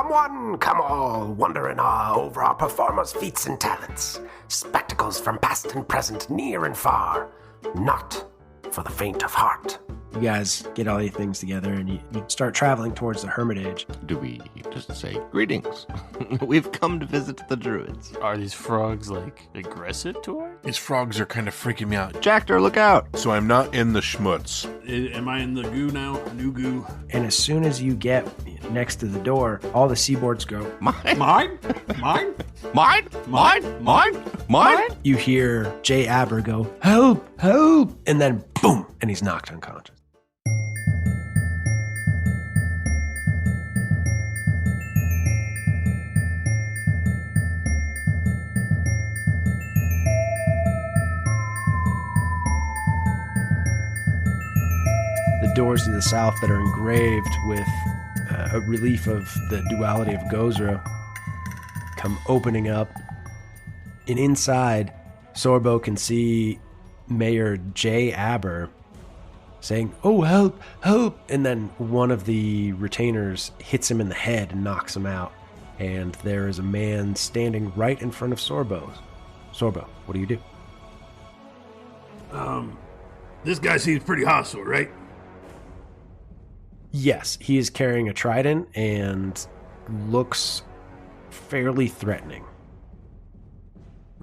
Come one, come all, wonder in awe over our performers' feats and talents. Spectacles from past and present, near and far. Not for the faint of heart. You guys get all your things together and you start traveling towards the hermitage. Do we just say, greetings? We've come to visit the druids. Are these frogs, aggressive to her? These frogs are kind of freaking me out. Jactor, look out! So I'm not in the schmutz. Am I in the goo now? New goo? And as soon as you get next to the door, all the seaboards go, Mine? Mine? Mine? Mine? Mine? Mine? Mine? You hear J. Aber go, help, help, and then boom, and he's knocked unconscious. The doors to the south that are engraved with a relief of the duality of Gozra come opening up. And inside, Sorbo can see Mayor J. Aber saying, oh, help, help. And then one of the retainers hits him in the head and knocks him out. And there is a man standing right in front of Sorbo. Sorbo, what do you do? This guy seems pretty hostile, right? Yes, he is carrying a trident and looks fairly threatening.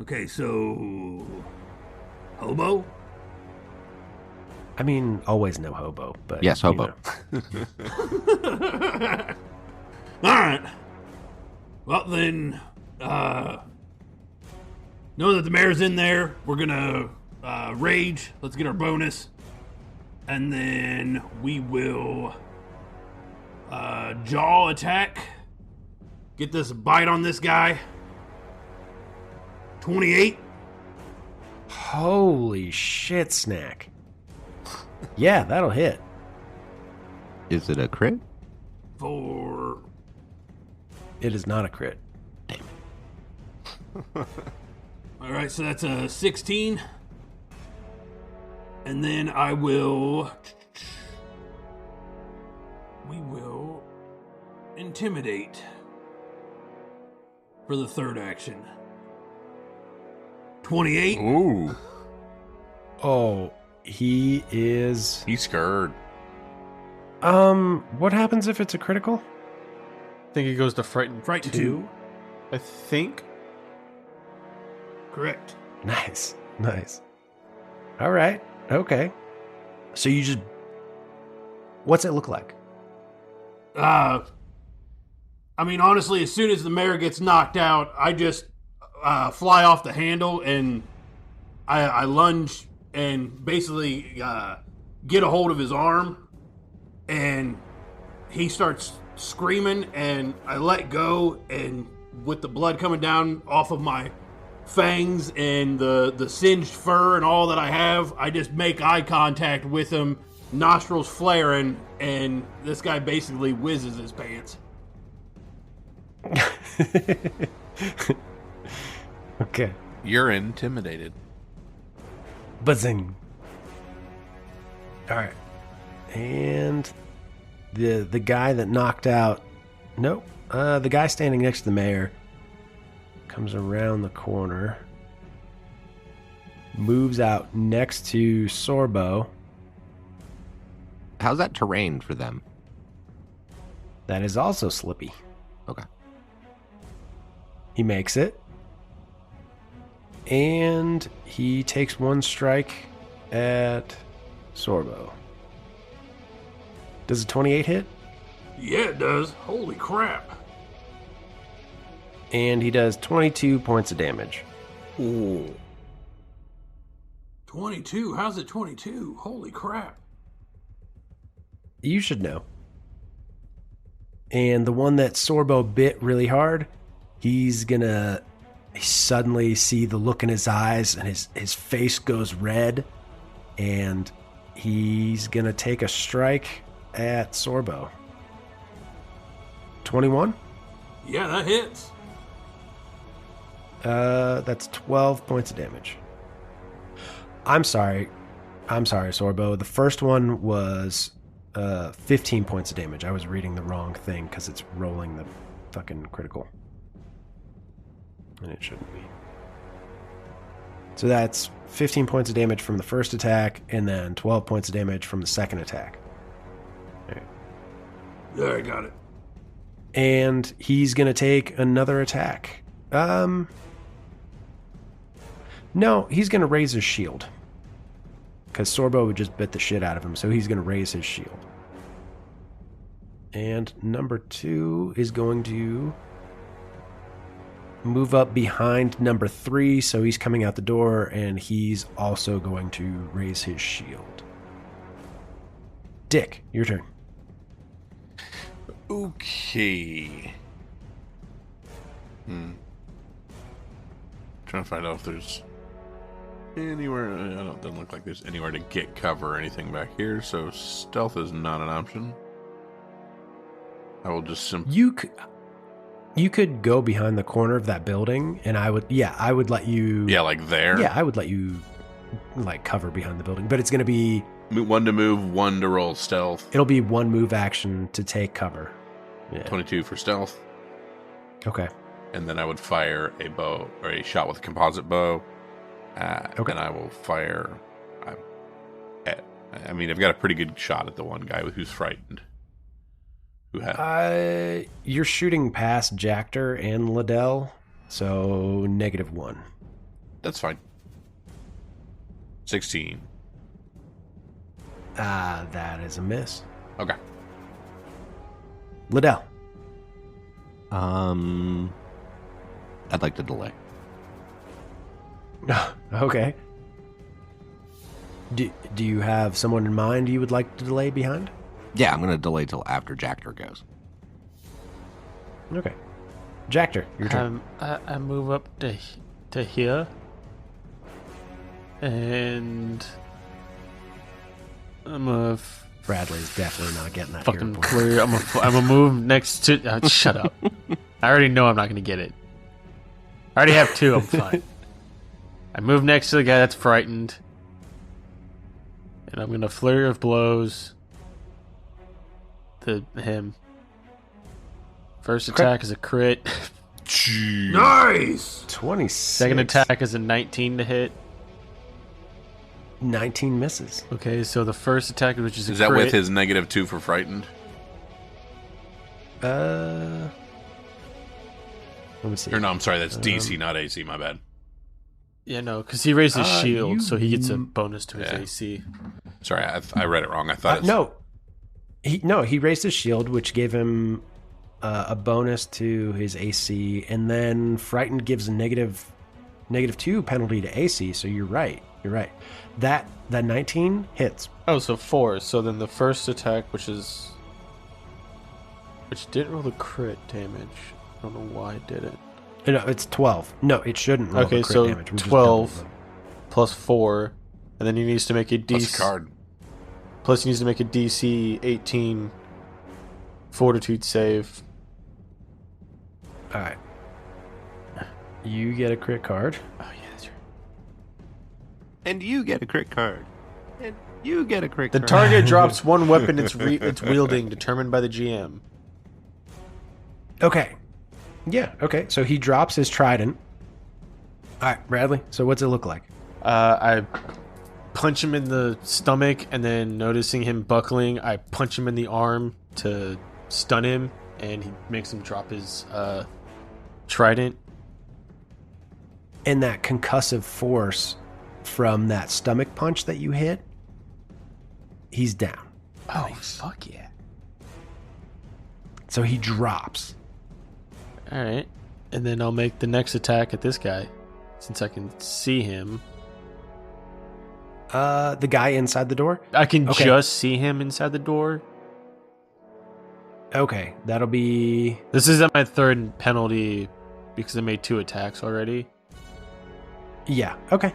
Okay, so... hobo? I mean, always no hobo, but... Yes, hobo. Alright. Well, then, know that the mayor's in there. We're gonna, rage. Let's get our bonus. And then we will, jaw attack. Get this bite on this guy. 28. Holy shit, Snack. Yeah, that'll hit. Is it a crit? For... It is not a crit. Alright, so that's a 16. And then I will... we will intimidate for the third action. 28. Ooh, Oh, he is... he's scared. What happens if it's a critical? I think it goes to frighten. Frighten 2. I think. Correct. Nice, nice. All right, okay. So you just... What's it look like? I mean, honestly, as soon as the mayor gets knocked out, I just fly off the handle and I lunge and basically get a hold of his arm, and he starts screaming, and I let go, and with the blood coming down off of my fangs and the singed fur and all that I have, I just make eye contact with him, nostrils flaring, and this guy basically whizzes his pants. Okay. You're intimidated. Buzzing. All right. And the guy that knocked out... Nope. The guy standing next to the mayor comes around the corner, moves out next to Sorbo. How's that terrain for them? That is also slippy. Okay. He makes it. And he takes one strike at Sorbo. Does a 28 hit? Yeah, it does. Holy crap. And he does 22 points of damage. Ooh. 22? How's it 22? Holy crap. You should know. And the one that Sorbo bit really hard, he's gonna suddenly see the look in his eyes, and his face goes red, and he's gonna take a strike at Sorbo. 21? Yeah, that hits. That's 12 points of damage. I'm sorry, Sorbo. The first one was 15 points of damage. I was reading the wrong thing because it's rolling the fucking critical. And it shouldn't be. So that's 15 points of damage from the first attack, and then 12 points of damage from the second attack. All right. There, I got it. And he's going to take another attack. No, he's going to raise his shield. Because Sorbo would just bit the shit out of him, so he's going to raise his shield. And number 2 is going to move up behind number 3, so he's coming out the door, and he's also going to raise his shield. Dick, your turn. Okay. Trying to find out if there's anywhere. It doesn't look like there's anywhere to get cover or anything back here, so stealth is not an option. I will just simply. You could go behind the corner of that building, and I would let you. Yeah, like there. Yeah, I would let you like cover behind the building, but it's going to be 1 to move, 1 to roll stealth. It'll be 1 move action to take cover. Yeah. 22 for stealth. Okay. And then I would fire a bow or a shot with a composite bow. Okay. And I will fire. I mean, I've got a pretty good shot at the one guy who's frightened. Who had? You're shooting past Jactor and Liddell, so -1. That's fine. 16. That is a miss. Okay. Liddell. I'd like to delay. Okay. Do you have someone in mind you would like to delay behind? Yeah, I'm going to delay till after Jactor goes. Okay. Jactor, your turn. I move up to here, and I'm a Bradley's definitely not getting that. fucking hero point. clear. I'm a move next to. Shut up! I already know I'm not gonna get it. I already have 2. I'm fine. I move next to the guy that's frightened, and I'm gonna flurry of blows. Him. First attack is a crit. Nice! 26. Second attack is a 19 to hit. 19 misses. Okay, so the first attack, which is a Is that crit, with his -2 for frightened? Let me see. Or no, I'm sorry, that's DC, not AC. My bad. Yeah, no, because he raised his shield, so he gets a you- bonus to his Yeah. AC. Sorry, I read it wrong. I thought He raised his shield, which gave him a bonus to his AC, and then frightened gives a -2 penalty to AC. So you're right. That 19 hits. Oh, so 4. So then the first attack, which didn't roll the crit damage. I don't know why it didn't. No, it's 12. No, it shouldn't roll Okay, the crit so damage. We just 12 doubled them. plus 4, and then he needs to make a plus DC. a card. Plus, he needs to make a DC 18 Fortitude save. All right. You get a crit card. Oh yeah, that's right. And you get a crit card. And you get a crit The card. target drops 1 weapon it's wielding, determined by the GM. Okay. Yeah, okay. So he drops his trident. All right, Bradley. So what's it look like? I punch him in the stomach, and then noticing him buckling, I punch him in the arm to stun him, and he makes him drop his trident. And that concussive force from that stomach punch that you hit, he's down. Oh, fuck yeah. So he drops. Alright. And then I'll make the next attack at this guy, since I can see him. The guy inside the door? I can Okay. just see him inside the door. Okay, that'll be... This is at my 3rd penalty because I made 2 attacks already. Yeah, okay.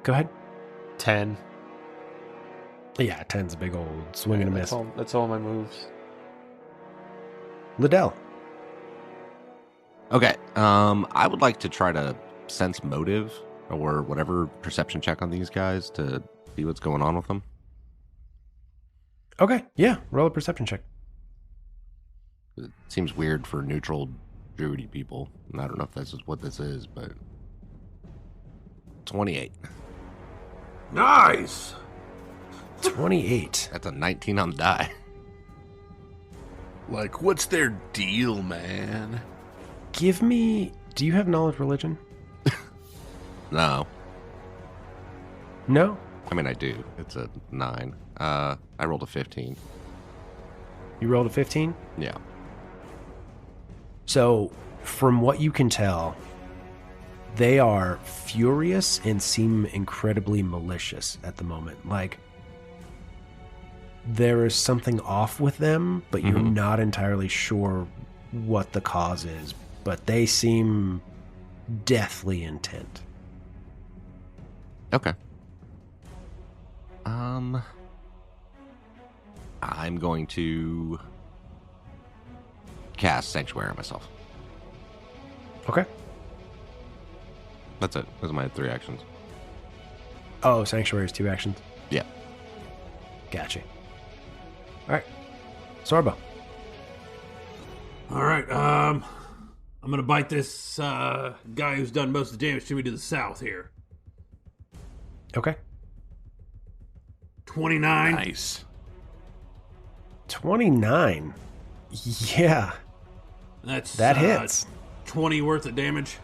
Go ahead. 10. Yeah, 10's a big old swing and a miss. That's all my moves. Liddell. Okay. I would like to try to sense motive or whatever perception check on these guys to see what's going on with them. Okay, yeah, roll a perception check. It seems weird for neutral druidy people. And I don't know if that's just what this is, but 28. Nice. 28. That's a 19 on the die. Like, what's their deal, man? Give me... Do you have knowledge religion? No. No? I mean, I do. It's a 9. I rolled a 15. You rolled a 15? Yeah. So, from what you can tell, they are furious and seem incredibly malicious at the moment. Like, there is something off with them, but you're not entirely sure what the cause is. But they seem deathly intent. Okay. I'm going to cast Sanctuary on myself. Okay. That's it. Those are my 3 actions. Oh, Sanctuary is 2 actions. Yeah. Gotcha. All right. Sorbo. All right. I'm gonna bite this guy who's done most of the damage to me to the south here. Okay. 29. Nice. 29. Yeah. That hits. 20 worth of damage.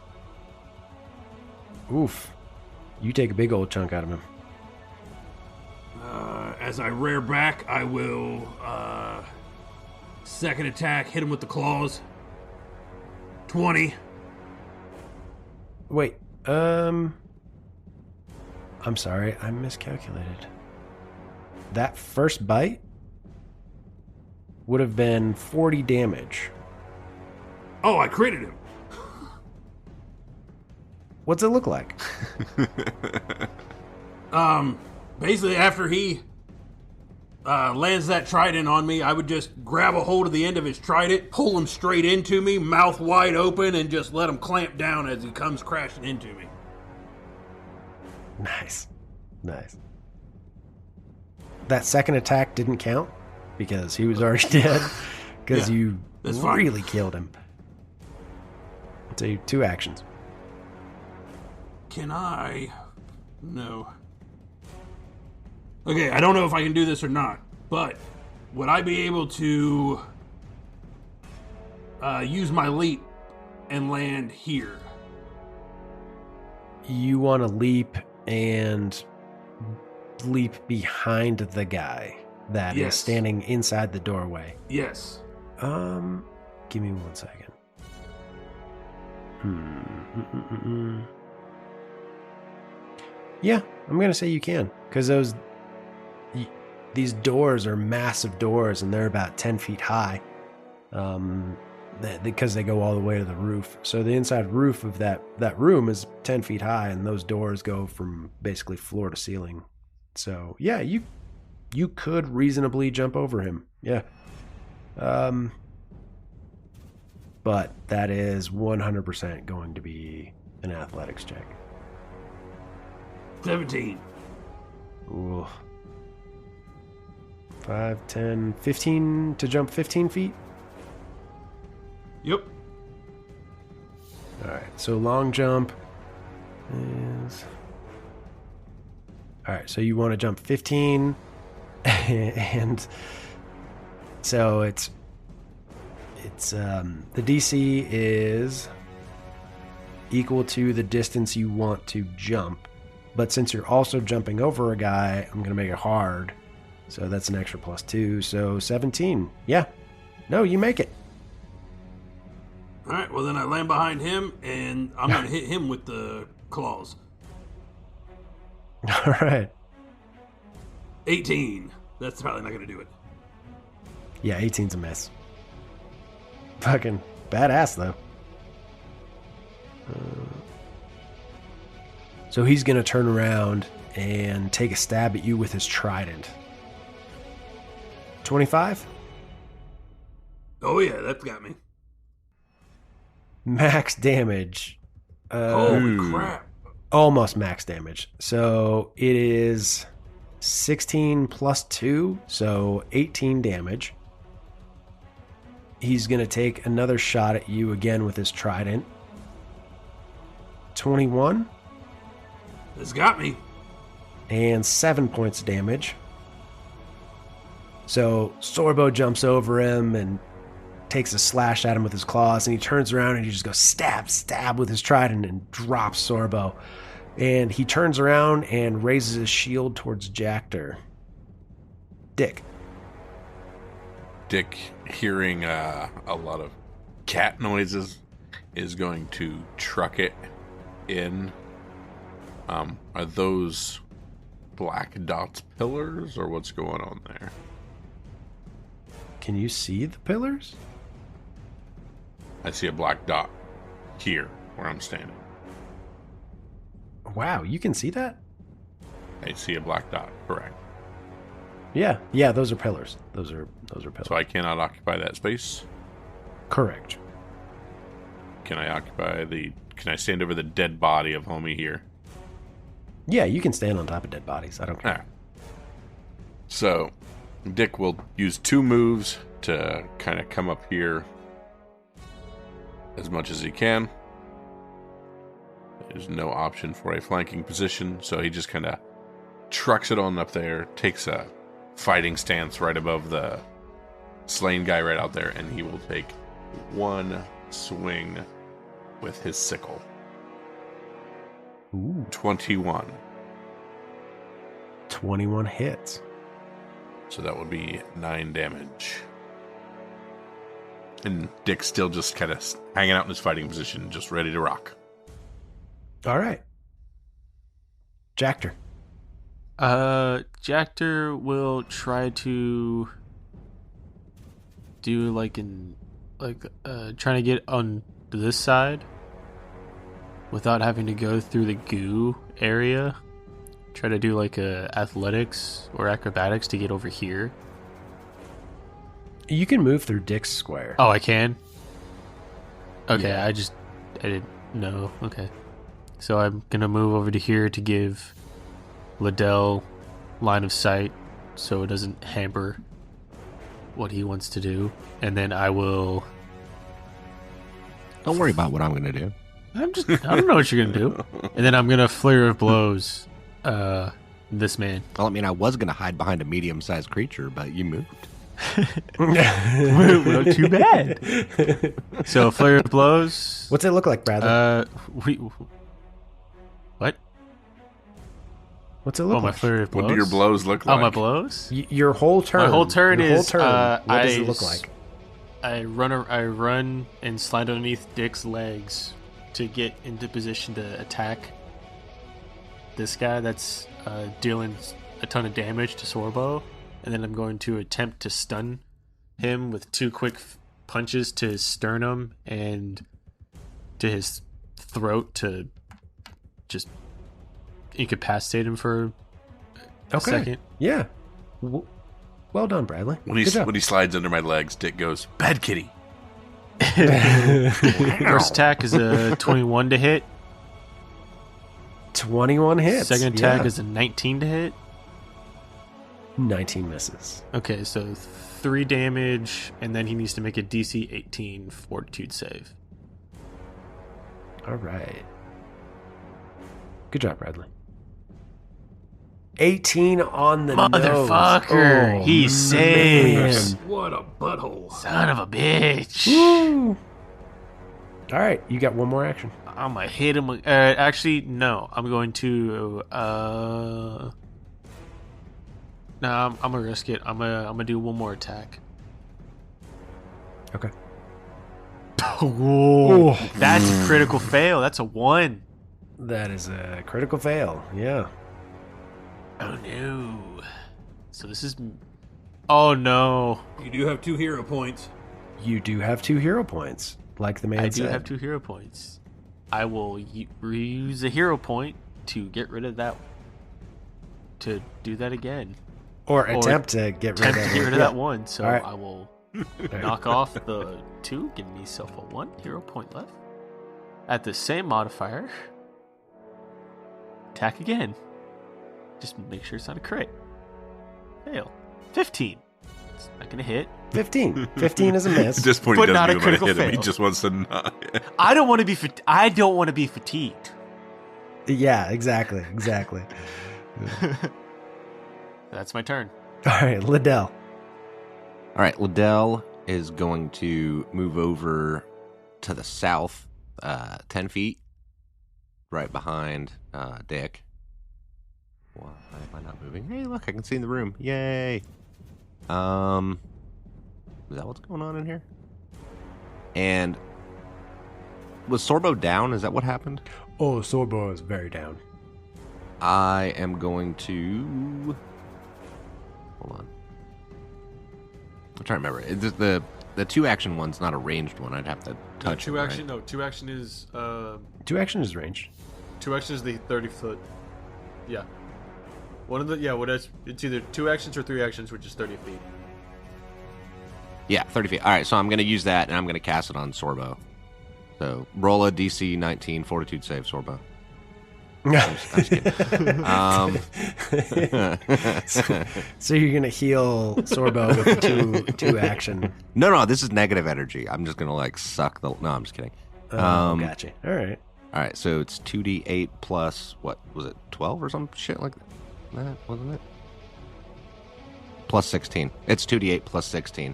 Oof. You take a big old chunk out of him. As I rear back, I will second attack, hit him with the claws. 20. Wait. I'm sorry. I miscalculated. That first bite would have been 40 damage. Oh, I critted him. What's it look like? Basically, after he lands that trident on me, I would just grab a hold of the end of his trident, pull him straight into me, mouth wide open, and just let him clamp down as he comes crashing into me. Nice. Nice. That second attack didn't count because he was already dead. Because Yeah, you that's fine. really killed him. So 2 actions. Can I? No. Okay, I don't know if I can do this or not, but would I be able to use my leap and land here? You want to leap and leap behind the guy that is Yes. standing inside the doorway. Yes. Give me 1 second. Yeah, I'm gonna say you can, because these doors are massive doors, and they're about 10 feet high, because they go all the way to the roof. So the inside roof of that room is 10 feet high, and those doors go from basically floor to ceiling. So yeah, you could reasonably jump over him. Yeah. But that is 100% going to be an athletics check. 17. Ooh. 5, 10, 15 to jump 15 feet? Yep. Alright, so long jump is... Alright, so you want to jump 15, and so it's the DC is equal to the distance you want to jump, but since you're also jumping over a guy, I'm going to make it hard, so that's an extra +2, so 17. Yeah. No, you make it. All right, well, then I land behind him, and I'm going to hit him with the claws. All right. 18. That's probably not going to do it. Yeah, 18's a miss. Fucking badass, though. So he's going to turn around and take a stab at you with his trident. 25? Oh, yeah, that's got me. Max damage. Holy crap. Almost max damage. So it is 16 plus 2, so 18 damage. he's going to take another shot at you again with his trident. 21. This got me. And 7 points of damage. So Sorbo jumps over him and takes a slash at him with his claws, and he turns around and he just goes stab, stab with his trident and drops Sorbo. And he turns around and raises his shield towards Jactor. Dick, hearing a lot of cat noises, is going to truck it in. Are those black dots pillars, or what's going on there? can you see the pillars? I see a black dot here where I'm standing. Wow, you can see that? I see a black dot, correct. Yeah, those are pillars. Those are pillars. So I cannot occupy that space. Correct. Can I stand over the dead body of homie here? Yeah, you can stand on top of dead bodies. I don't care. Alright. So, Dick will use 2 moves to kind of come up here as much as he can. There's no option for a flanking position, so he just kind of trucks it on up there, takes a fighting stance right above the slain guy right out there, and he will take 1 swing with his sickle. Ooh. 21. 21 hits. So that would be 9 damage. And Dick's still just kind of hanging out in his fighting position, just ready to rock. All right. Jactor. Jactor will try to do trying to get on this side without having to go through the goo area. Try to do like a athletics or acrobatics to get over here. You can move through Dick's square. Oh, I can? Okay, Yeah. I didn't know. Okay. So I'm going to move over to here to give Liddell line of sight so it doesn't hamper what he wants to do. And then I will... Don't worry about what I'm going to do. I don't know what you're going to do. And then I'm going to flare of blows this man. Well, I mean, I was going to hide behind a medium-sized creature, but you moved. Well, too bad. So flare of blows. What's it look like, Bradley? What? What's it look My like? flurry of blows. What do your blows look like? Oh, my blows? Your whole turn. My whole turn Your is. Whole turn. What does it look like? I run and slide underneath Dick's legs to get into position to attack this guy that's dealing a ton of damage to Sorbo, and then I'm going to attempt to stun him with 2 quick punches to his sternum and to his throat to just incapacitate him for a second. Yeah. Well done, Bradley. When Good job. he slides under my legs, Dick goes, "Bad kitty." First attack is a 21 to hit. 21 hits. Second attack Yeah. is a 19 to hit. 19 misses. Okay, so 3 damage, and then he needs to make a DC 18 fortitude save. All right. Good job, Bradley. 18 on the Motherfucker, nose. he Oh, saves. man. What a butthole. Son of a bitch. Woo. All right, you got one more action. I'm gonna hit him. Actually, no. I'm going to. No, I'm gonna risk it. I'm gonna do one more attack. Okay. Whoa, that's a critical fail. That's a 1. That is a critical fail. Yeah. Oh no. So this is. Oh no. You do have 2 hero points. You do have 2 hero points, like the man I said. do have 2 hero points. I will reuse a hero point to get rid of that. To do that again. Or attempt to get rid of Attempt it. to get rid of that 1. So All right. I will knock off the 2, give myself a 1 hero point left. At the same modifier, attack again. Just make sure it's not a crit. Fail. 15. It's not gonna hit. 15. 15 is a miss. At this point, But he not doesn't a even want to critical hit him. He fail. just wants to not. I don't want to be. I don't want to be fatigued. Yeah, exactly. That's my turn. All right, Liddell. All right, Liddell is going to move over to the south 10 feet, right behind Dick. Why am I not moving? Hey, look, I can see in the room. Yay. Is that what's going on in here? And was Sorbo down? Is that what happened? Oh, Sorbo is very down. I am going to... Hold on. I'm trying to remember. The 2-action one's not a ranged one. I'd have to touch Two it, action. right? No, 2 action is 2 action is ranged. 2 action is the 30-foot. Yeah. One of the it's either 2 actions or 3 actions, which is 30 feet. Yeah, 30 feet. All right, so I'm going to use that, and I'm going to cast it on Sorbo. So roll a DC 19 Fortitude save, Sorbo. I'm just kidding. So you're gonna heal Sorbo with the two action. No, this is negative energy. I'm just going to, suck the... No, I'm just kidding. Gotcha. All right. All right, so it's 2d8 plus, what, was it 12 or some shit like that, wasn't it? Plus 16. It's 2d8 plus 16.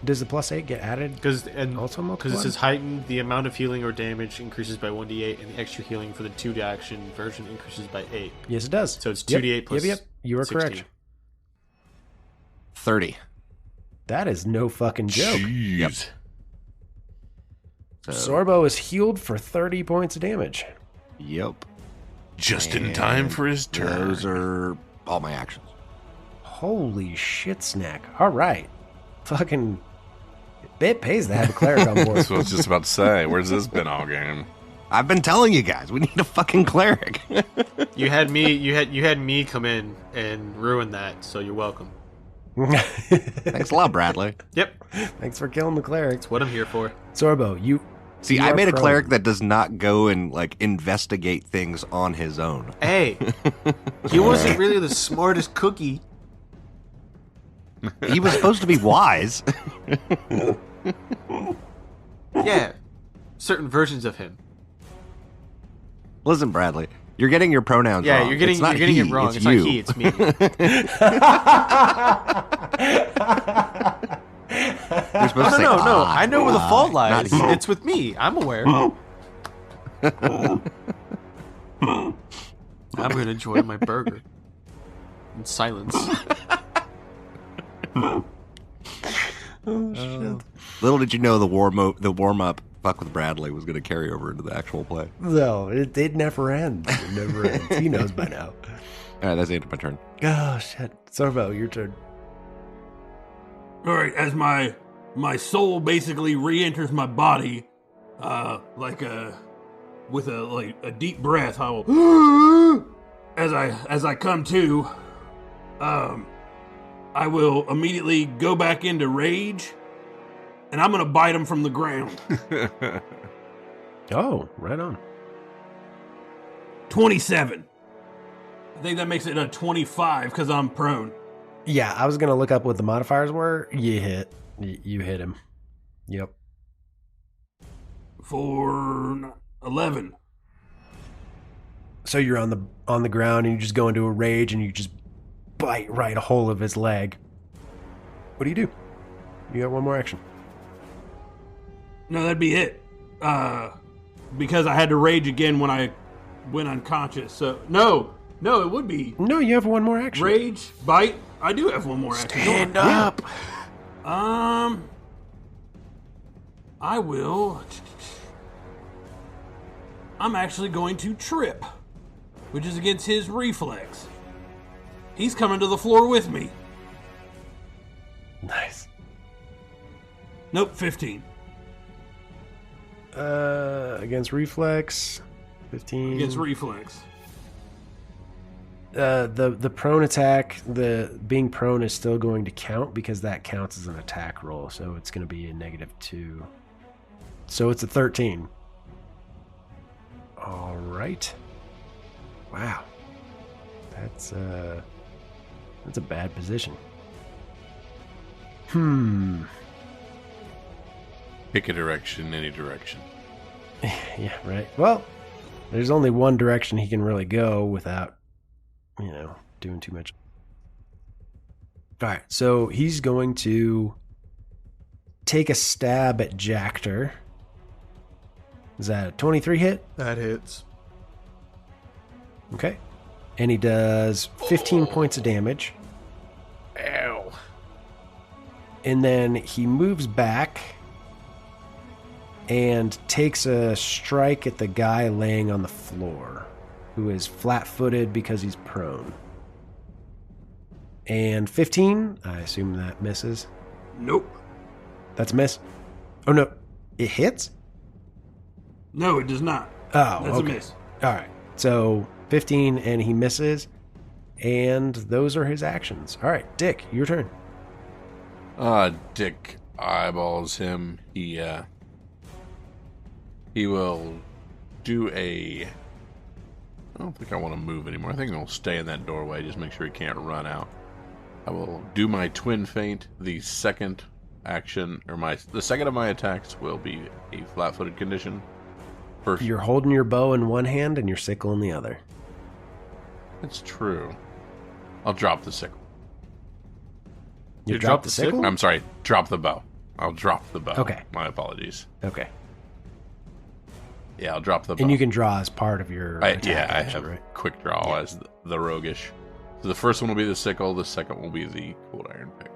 Does the +8 get added? Because Also it says heightened, the amount of healing or damage increases by 1d8, and the extra healing for the 2 action version increases by 8. Yes, it does. So it's 2d8 plus. Yep. You are 16. correct. 30. That is no fucking joke. Jeez. So, Sorbo is healed for 30 points of damage. Yep. Just in time for his turn. Those are all my actions. Holy shit, snack. All right. Fucking... It pays to have a cleric on board. That's what I was just about to say. Where's this been all game? I've been telling you guys, we need a fucking cleric. You had me come in and ruin that, so you're welcome. Thanks a lot, Bradley. Yep, Thanks for killing the cleric. that's what I'm here for. Sorbo, you... See, you I are made a prone. cleric that does not go and, investigate things on his own. Hey, he wasn't really the smartest cookie. He was supposed to be wise. Yeah, certain versions of him. Listen, Bradley, you're getting your pronouns Yeah, wrong. you're getting It's not it he, wrong. It's you. not he, it's me. You're supposed to say, No. I know where the fault lies. not he. It's with me. I'm aware. I'm going to enjoy my burger in silence. Little did you know the warm up fuck with Bradley was going to carry over into the actual play. No, it never ends. It never ends. He knows by now. All right, that's the end of my turn. Oh, shit. Sorbo, your turn. All right, as my soul basically re-enters my body, with a deep breath, I will as I come to, I will immediately go back into rage, and I'm gonna bite him from the ground. Oh, right on. 27. I think that makes it a 25 because I'm prone. Yeah, I was going to look up what the modifiers were. You hit. You hit him. Yep. For 11. So you're on the ground and you just go into a rage and you just bite right a hole of his leg. What do? You got one more action. No, that'd be it. Because I had to rage again when I went unconscious. So no, it would be No, you have one more action. rage, bite. I do have one more action. Stand up. I will. I'm actually going to trip, which is against his reflex. He's coming to the floor with me. Nice. Nope, 15. Against reflex, 15. Against reflex. The prone attack, the being prone is still going to count because that counts as an attack roll, so it's going to be a -2. So it's a 13. All right. Wow. That's a bad position. Pick a direction, any direction. Yeah, right. Well, there's only one direction he can really go without, doing too much. All right, so he's going to take a stab at Jactor. Is that a 23 hit? That hits. Okay. And he does 15 points of damage. Ow. And then he moves back and takes a strike at the guy laying on the floor, who is flat-footed because he's prone. And 15, I assume that misses. Nope. That's a miss. Oh, no. It hits? No, it does not. Oh, That's okay. a miss. All right. So 15 and he misses. And those are his actions. All right, Dick, your turn. Dick eyeballs him. He will do a... I don't think I want to move anymore. I think I'll stay in that doorway. Just make sure he can't run out. I will do my twin feint. The second action, the second of my attacks will be a flat-footed condition. First, You're holding your bow in one hand and your sickle in the other. That's true. I'll drop the sickle. You drop the sickle? I'm sorry, drop the bow. I'll drop the bow. Okay. My apologies. Okay. Yeah, I'll drop the bow. And you can draw as part of your attack I action, have right? quick draw as the roguish. So the first one will be the sickle, the second will be the cold iron pick.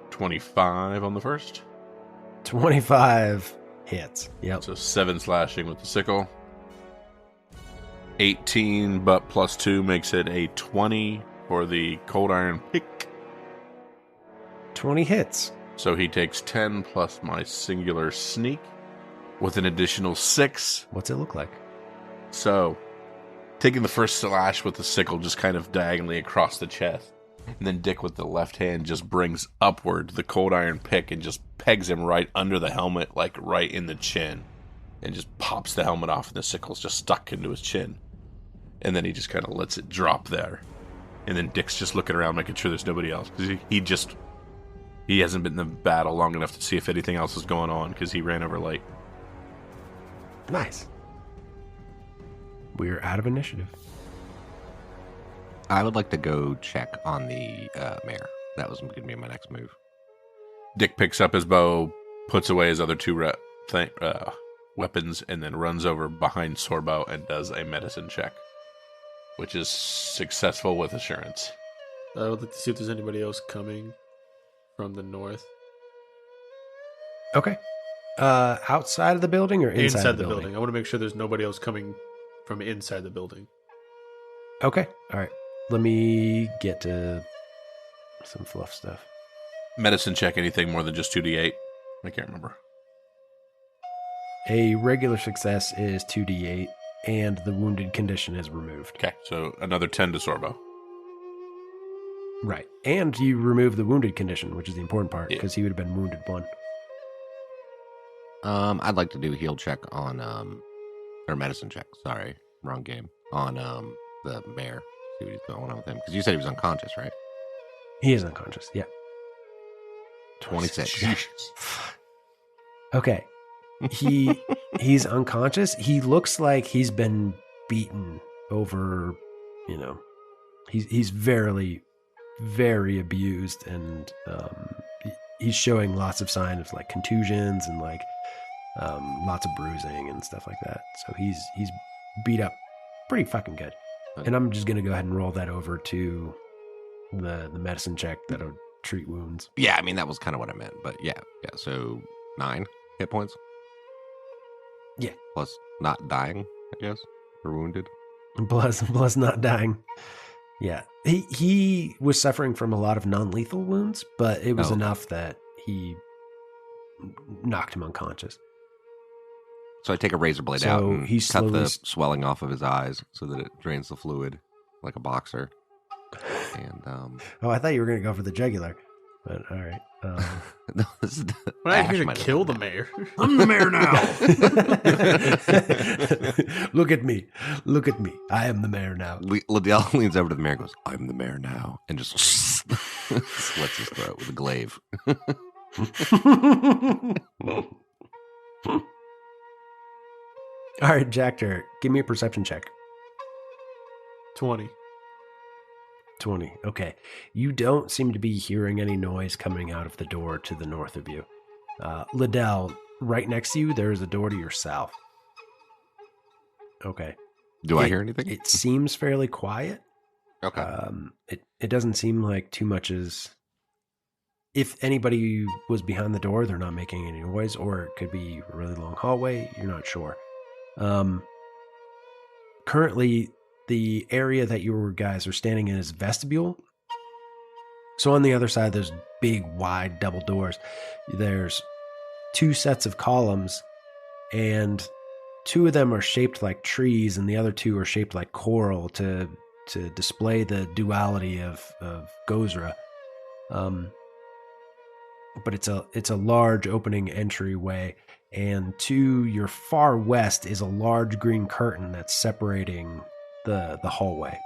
25 on the first. 25 hits. Yep. So 7 slashing with the sickle. 18, but plus 2 makes it a 20 for the cold iron pick. 20 hits. So he takes 10 plus my singular sneak with an additional 6. What's it look like? So, taking the first slash with the sickle just kind of diagonally across the chest. And then Dick with the left hand just brings upward the cold iron pick and just pegs him right under the helmet, like right in the chin. And just pops the helmet off and the sickle's just stuck into his chin. And then he just kind of lets it drop there. And then Dick's just looking around making sure there's nobody else. Because he hasn't been in the battle long enough to see if anything else is going on because he ran over late. Nice. We're out of initiative. I would like to go check on the mayor. That was going to be my next move. Dick picks up his bow, puts away his other two weapons, and then runs over behind Sorbo and does a medicine check, which is successful with assurance. I would like to see if there's anybody else coming from the north. Okay. Outside of the building or inside the building? I want to make sure there's nobody else coming from inside the building. Okay. All right. Let me get to some fluff stuff. Medicine check anything more than just 2d8? I can't remember. A regular success is 2d8, and the wounded condition is removed. Okay, so another 10 to Sorbo. Right. And you remove the wounded condition, which is the important part, because he would have been wounded 1. I'd like to do a heal check on, or medicine check, sorry, wrong game, on the mayor. See what he's going on with him. Because you said he was unconscious, right? He is unconscious, yeah. 26. Okay. He's unconscious. He looks like he's been beaten over, he's very, very abused, and he's showing lots of signs of like contusions and like lots of bruising and stuff like that. So he's beat up pretty fucking good. And I'm just gonna go ahead and roll that over to the medicine check that'll treat wounds. Yeah, I mean that was kind of what I meant, but yeah. So 9 hit points. Yeah. Plus not dying, I guess, or wounded. Plus not dying. Yeah. He was suffering from a lot of non-lethal wounds, but it was enough that he knocked him unconscious. So I take a razor blade out and cut the swelling off of his eyes so that it drains the fluid like a boxer. And I thought you were going to go for the jugular, but all right. No, this is We're not here to kill the mayor. I'm the mayor now. Look at me. Look at me. I am the mayor now. Liddell leans over to the mayor and goes, "I'm the mayor now," and just Slits his throat with a glaive. All right, Jactor, give me a perception check. 20. 20. Okay. You don't seem to be hearing any noise coming out of the door to the north of you. Liddell, right next to you, there is a door to your south. Okay. Do I hear anything? It seems fairly quiet. Okay. It doesn't seem like too much is... If anybody was behind the door, they're not making any noise, or it could be a really long hallway. You're not sure. Currently, the area that you guys are standing in is vestibule. So on the other side, there's big, wide double doors. There's 2 sets of columns, and 2 of them are shaped like trees, and the other 2 are shaped like coral to display the duality of Gozra. But it's a large opening entryway, and to your far west is a large green curtain that's separating the hallway.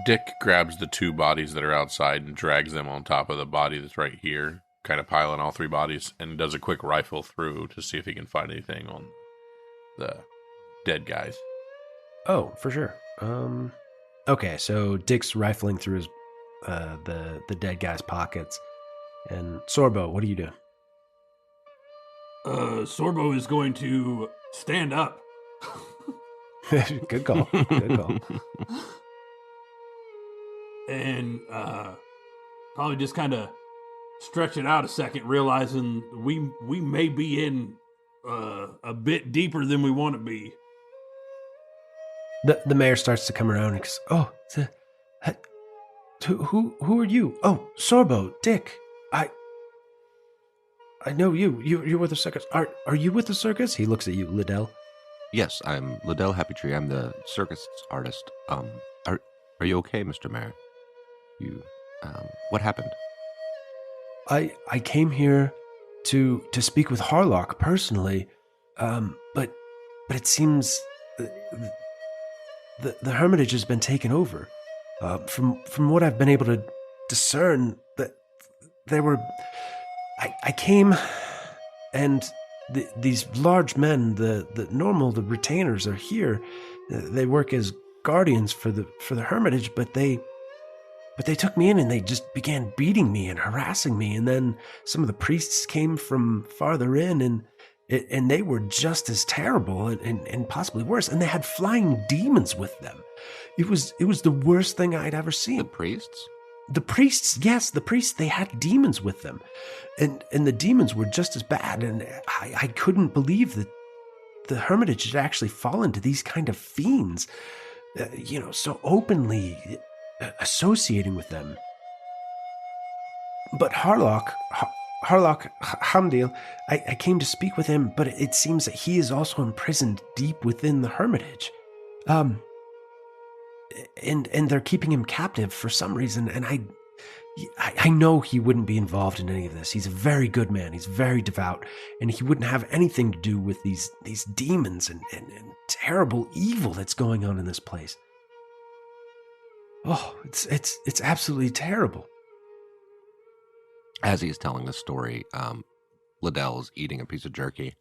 Dick grabs the 2 bodies that are outside and drags them on top of the body that's right here, kind of piling all 3 bodies, and does a quick rifle through to see if he can find anything on the dead guys. Oh, for sure. Okay, so Dick's rifling through his the dead guy's pockets. And Sorbo, what do you do? Sorbo is going to stand up. Good call. Good call. And probably just kind of stretch it out a second, realizing we may be in a bit deeper than we want to be. The mayor starts to come around and goes, "Oh, who are you? Oh, Sorbo, Dick. I know you. You're with the circus. Are you with the circus?" He looks at you, Liddell. Yes, I'm Liddell Happytree. I'm the circus artist. Are you okay, Mr. Mayor? What happened? I came here to speak with Harlock personally, but it seems the hermitage has been taken over. From what I've been able to discern, that there were. I came, and these large men, the retainers are here. They work as guardians for the hermitage, but they took me in and they just began beating me and harassing me. And then some of the priests came from farther in, and they were just as terrible and possibly worse. And they had flying demons with them. It was the worst thing I'd ever seen. The priests? The priests, yes, they had demons with them. And the demons were just as bad. And I couldn't believe that the hermitage had actually fallen to these kind of fiends, so openly associating with them. But Harlock Hamdil, I came to speak with him, but it seems that he is also imprisoned deep within the hermitage. And they're keeping him captive for some reason, and I know he wouldn't be involved in any of this. He's a very good man. He's very devout, and he wouldn't have anything to do with these demons and terrible evil that's going on in this place. Oh, it's absolutely terrible. As he's telling the story, Liddell's eating a piece of jerky.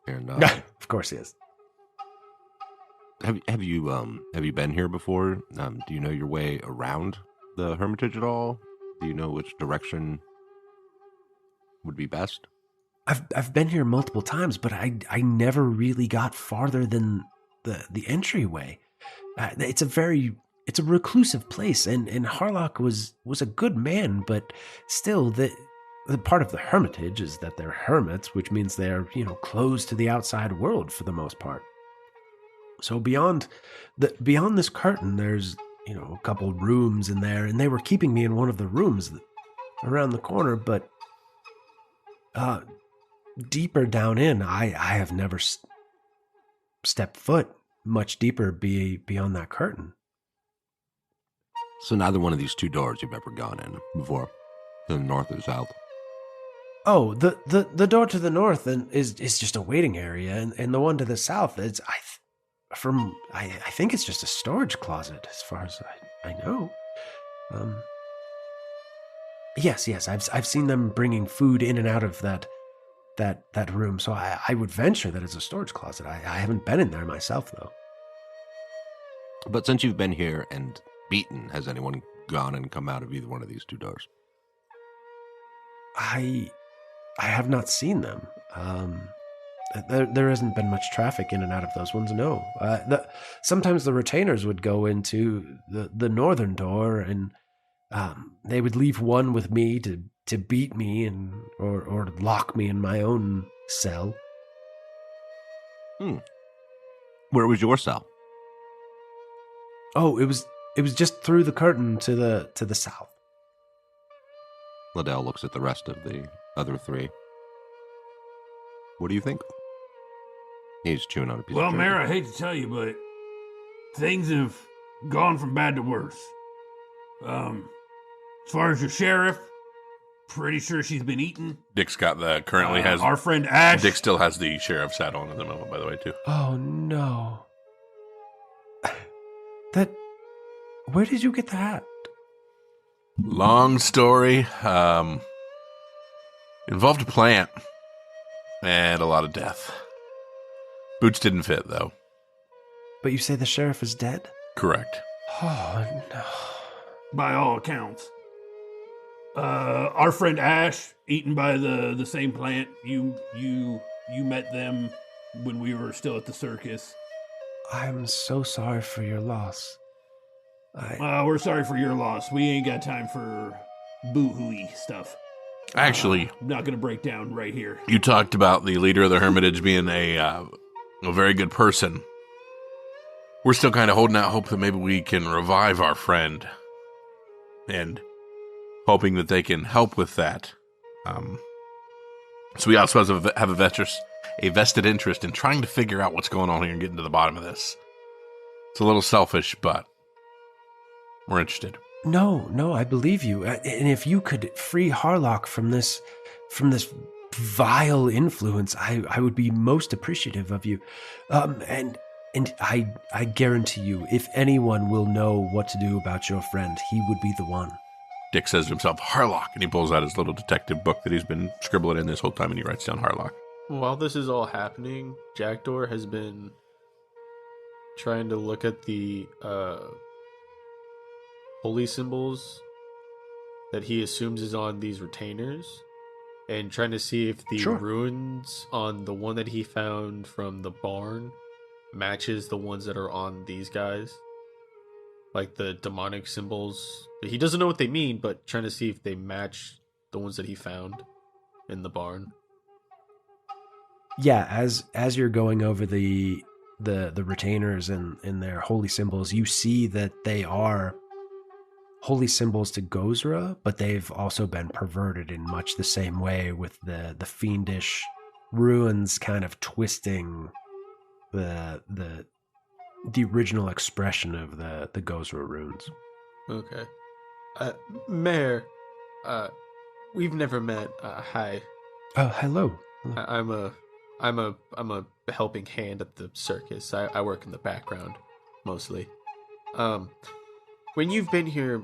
And of course he is. Have you been here before? Do you know your way around the hermitage at all? Do you know which direction would be best? I've been here multiple times, but I never really got farther than the entryway. It's a reclusive place, and Harlock was a good man, but still the part of the hermitage is that they're hermits, which means they're closed to the outside world for the most part. So beyond this curtain, there's a couple rooms in there, and they were keeping me in one of the rooms around the corner. But deeper down in, I have never stepped foot much deeper beyond that curtain. So neither one of these 2 doors you've ever gone in before, the north or south. Oh, the door to the north is just a waiting area, and the one to the south is I think it's just a storage closet, as far as I know. Yes, I've seen them bringing food in and out of that room, so I would venture that it's a storage closet. I haven't been in there myself, though. But since you've been here and beaten, has anyone gone and come out of either one of these two doors? I have not seen them. There hasn't been much traffic in and out of those ones, no. Sometimes the retainers would go into the northern door, and they would leave one with me to beat me or lock me in my own cell. Where was your cell? Oh, it was just through the curtain to the south. Liddell looks at the rest of the other three. What do you think? He's chewing on a piece Well, of Mayor, jerky. I hate to tell you, but things have gone from bad to worse. As far as your sheriff, pretty sure she's been eaten. Dick's got currently has our friend Ash. Dick still has the sheriff's hat on at the moment, by the way, too. Oh no. Where did you get the hat? Long story. Involved a plant and a lot of death. Boots didn't fit, though. But you say the sheriff is dead? Correct. Oh no. By all accounts. Our friend Ash, eaten by the same plant. You met them when we were still at the circus. I'm so sorry for your loss. We're sorry for your loss. We ain't got time for boo-hooey stuff. Actually, I'm not gonna break down right here. you talked about the leader of the hermitage being a very good person. We're still kind of holding out hope that maybe we can revive our friend, and hoping that they can help with that. So we also have a vested interest in trying to figure out what's going on here and getting to the bottom of this. It's a little selfish, but we're interested. No, I believe you. And if you could free Harlock from this vile influence, I would be most appreciative of you. And I guarantee you, if anyone will know what to do about your friend, he would be the one. Dick says to himself, Harlock, and he pulls out his little detective book that he's been scribbling in this whole time, and he writes down Harlock. While this is all happening, Jackdoor has been trying to look at the holy symbols that he assumes is on these retainers, and trying to see if the runes on the one that he found from the barn matches the ones that are on these guys. Like the demonic symbols. He doesn't know what they mean, but trying to see if they match the ones that he found in the barn. Yeah, as you're going over the retainers and their holy symbols, you see that they are holy symbols to Gozra, but they've also been perverted in much the same way, with the fiendish runes kind of twisting the original expression of the Gozra runes. Okay. Mayor, we've never met. Hi. Oh, hello. I'm a helping hand at the circus. I work in the background, mostly. When you've been here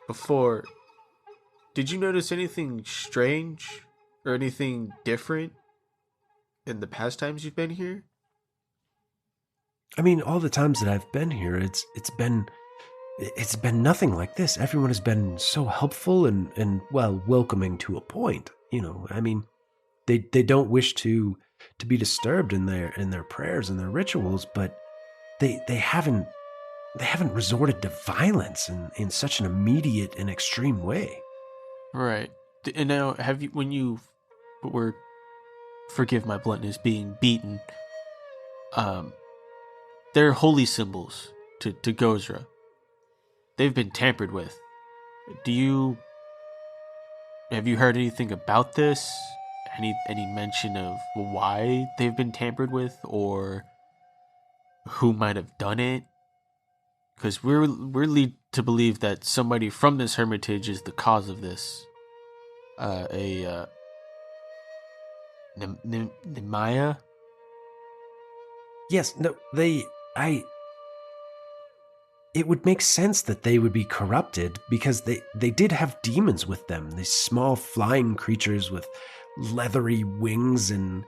before, did you notice anything strange or anything different in the past times you've been here? I mean, all the times that I've been here, it's been nothing like this. Everyone has been so helpful and well, welcoming to a point. You know, I mean, they don't wish to be disturbed in their prayers and their rituals, but they haven't resorted to violence in such an immediate and extreme way. Right. And now, have you, when you were, forgive my bluntness, being beaten, they're holy symbols to Gozra. They've been tampered with. Have you heard anything about this? Any mention of why they've been tampered with, or who might have done it? Because we're led to believe that somebody from this hermitage is the cause of this. Nemaya? Yes, no, it would make sense that they would be corrupted because they did have demons with them. These small flying creatures with leathery wings and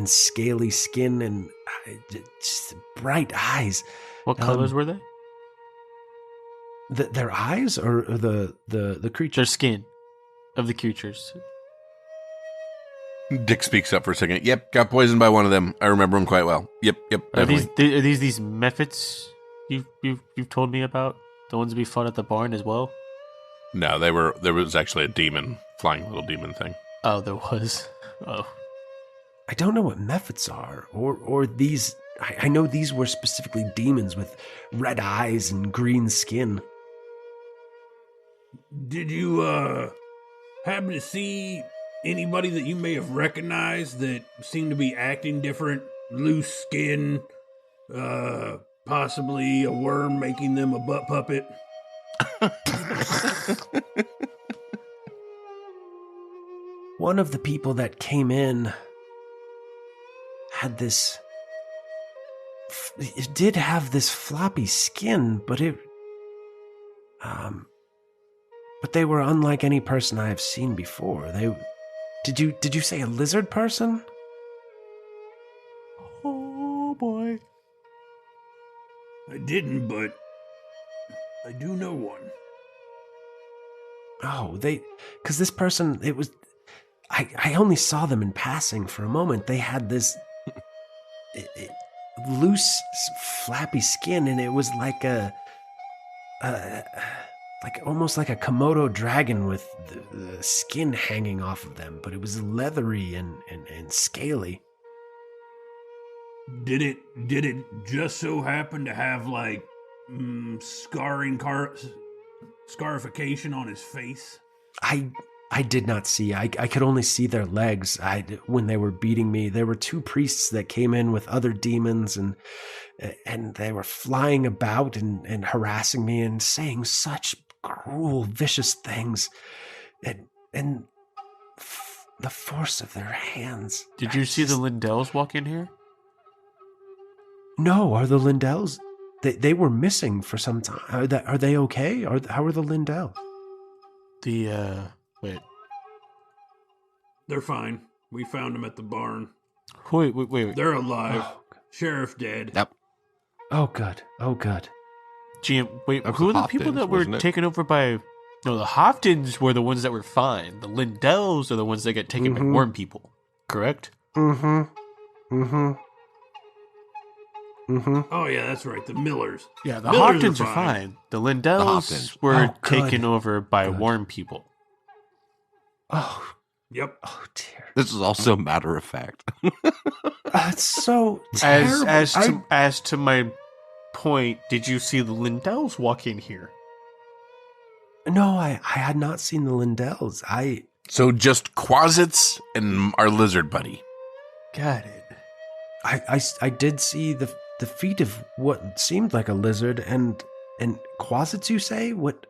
scaly skin and just bright eyes. What colors were they? Their eyes or the creatures? Their skin of the creatures. Dick speaks up for a second. Yep, got poisoned by one of them. I remember them quite well. Yep, Are definitely. these mephits you've told me about? The ones we fought at the barn as well? No, there was actually a demon, flying little demon thing. Oh, there was. Oh. I don't know what mephits are, or these. I know these were specifically demons with red eyes and green skin. Did you happen to see anybody that you may have recognized that seemed to be acting different? Loose skin, possibly a worm making them a butt puppet? One of the people that came in had this. It did have this floppy skin, but but they were unlike any person I have seen before. Did you say a lizard person? Oh boy. I didn't, but I do know one. Oh, because this person, it was. I only saw them in passing for a moment. They had this loose, flappy skin, and it was like almost like a Komodo dragon with the skin hanging off of them, but it was leathery and scaly. Did it just so happen to have like scarification on his face? I did not see. I could only see their legs. When they were beating me, there were two priests that came in with other demons, and they were flying about and harassing me and saying such cruel, vicious things, and the force of their hands. Did you see the Lindells walk in here? No, are the Lindells? They were missing for some time. Are they okay? How are the Lindells? Wait. They're fine. We found them at the barn. Wait. They're alive. Oh, Sheriff dead. Yep. oh good. GM, wait, That was who are the the people Hoftons, that were wasn't it? taken over by... No, the Hoftons were the ones that were fine. The Lindells are the ones that get taken by worm people. Correct? Mm-hmm. Oh yeah, that's right. The Millers. Yeah, the Millers Hoftons are fine. The Lindells Hoftons. were Oh, good. taken over by Good. worm people. Oh Yep. dear. This is also matter of fact. That's so terrible. As to my point, did you see the Lindells walk in here? No, I had not seen the Lindells. So just Quasits and our lizard buddy. Got it. I did see the feet of what seemed like a lizard and Quasits, you say? What